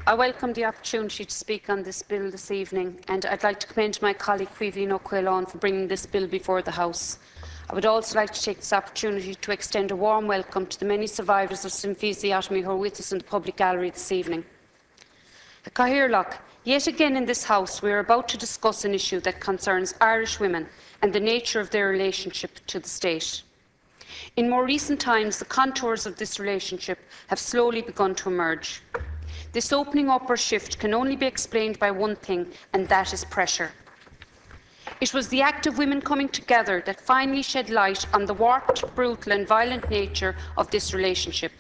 I welcome the opportunity to speak on this bill this evening, and I'd like to commend my colleague Caoimhghín Ó Caoláin for bringing this bill before the House. I would also like to take this opportunity to extend a warm welcome to the many survivors of symphysiotomy who are with us in the public gallery this evening. Caoimhghín, yet again in this House we are about to discuss an issue that concerns Irish women and the nature of their relationship to the state. In more recent times, the contours of this relationship have slowly begun to emerge. This opening up or shift can only be explained by one thing, and that is pressure. It was the act of women coming together that finally shed light on the warped, brutal and violent nature of this relationship.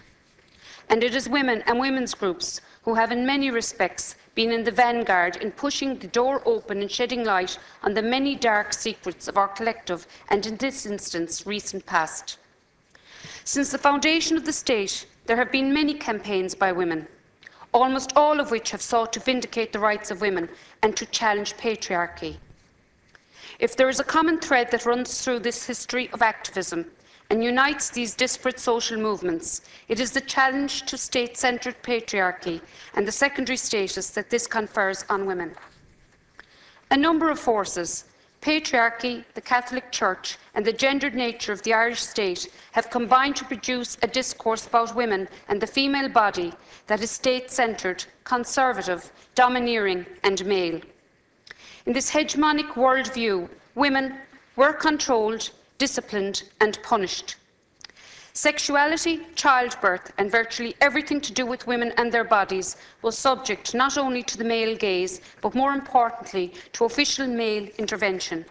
And it is women and women's groups who have in many respects been in the vanguard in pushing the door open and shedding light on the many dark secrets of our collective and, in this instance, recent past. Since the foundation of the state, there have been many campaigns by women, almost all of which have sought to vindicate the rights of women and to challenge patriarchy. If there is a common thread that runs through this history of activism and unites these disparate social movements, it is the challenge to state-centred patriarchy and the secondary status that this confers on women. A number of forces, patriarchy, the Catholic Church and the gendered nature of the Irish state have combined to produce a discourse about women and the female body that is state-centred, conservative, domineering and male. In this hegemonic worldview, women were controlled, disciplined and punished. Sexuality, childbirth and virtually everything to do with women and their bodies was subject not only to the male gaze, but more importantly to official male intervention.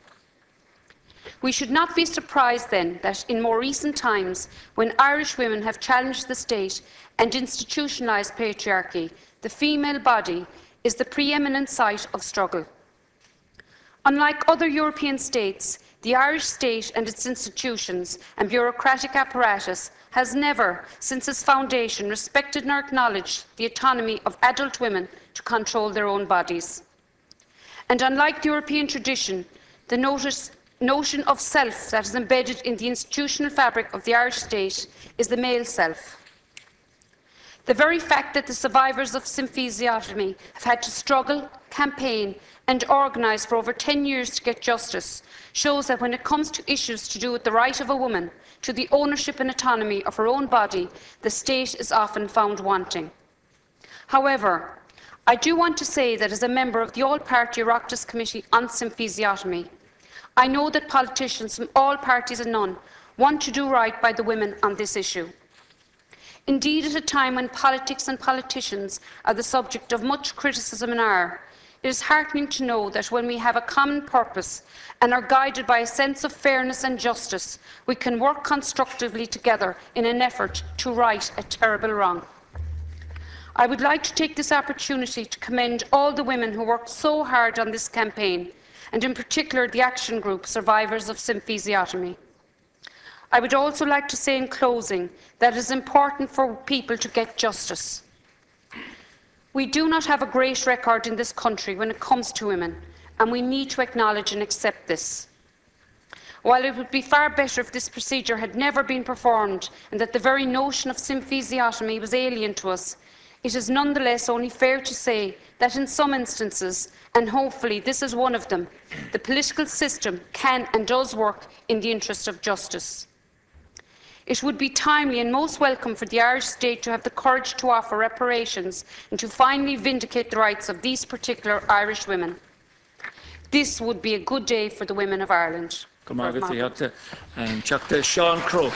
We should not be surprised then that in more recent times, when Irish women have challenged the state and institutionalised patriarchy, the female body is the pre-eminent site of struggle. Unlike other European states, the Irish state and its institutions and bureaucratic apparatus has never, since its foundation, respected nor acknowledged the autonomy of adult women to control their own bodies. And unlike the European tradition, the notion of self that is embedded in the institutional fabric of the Irish state is the male self. The very fact that the survivors of symphysiotomy have had to struggle, campaign and organise for over 10 years to get justice shows that when it comes to issues to do with the right of a woman to the ownership and autonomy of her own body, the state is often found wanting. However, I do want to say that as a member of the All-Party Oireachtas Committee on Symphysiotomy, I know that politicians from all parties and none want to do right by the women on this issue. Indeed, at a time when politics and politicians are the subject of much criticism and ire, it is heartening to know that when we have a common purpose and are guided by a sense of fairness and justice, we can work constructively together in an effort to right a terrible wrong. I would like to take this opportunity to commend all the women who worked so hard on this campaign, and in particular the Action Group Survivors of Symphysiotomy. I would also like to say in closing that it is important for people to get justice. We do not have a great record in this country when it comes to women, and we need to acknowledge and accept this. While it would be far better if this procedure had never been performed and that the very notion of symphysiotomy was alien to us, it is nonetheless only fair to say that in some instances, and hopefully this is one of them, the political system can and does work in the interest of justice. It would be timely and most welcome for the Irish state to have the courage to offer reparations and to finally vindicate the rights of these particular Irish women. This would be a good day for the women of Ireland. Sean Crow.